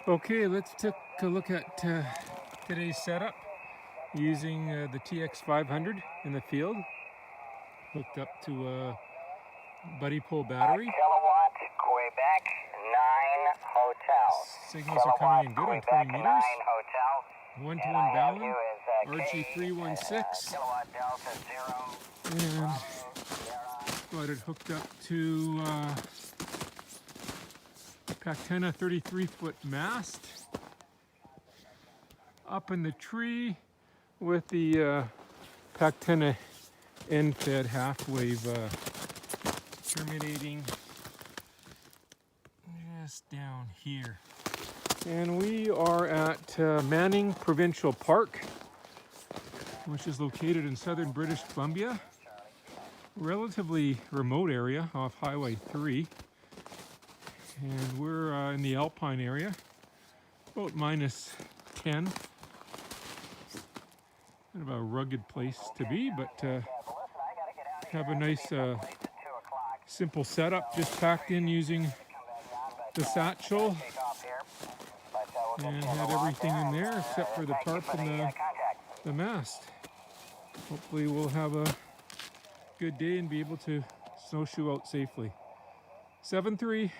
Okay, let's take a look at today's setup using the TX-500 in the field, hooked up to a buddy pole battery. Kilowatt, Quebec 9 Hotel. Signals are coming in good on 20 meters. 9 Hotel. One-to-one balance, RG316, Kilowatt Delta 0. and got it hooked up to Packtenna 33-foot mast up in the tree with the Packtenna end-fed half-wave terminating just down here. And we are at Manning Provincial Park, which is located in southern British Columbia. Relatively remote area off Highway 3. And we're in the alpine area, about -10. Kind of a rugged place to be, but have a nice simple setup, just packed in using the satchel, and had everything in there except for the tarp and the mast. Hopefully we'll have a good day and be able to snowshoe out safely. 7-3.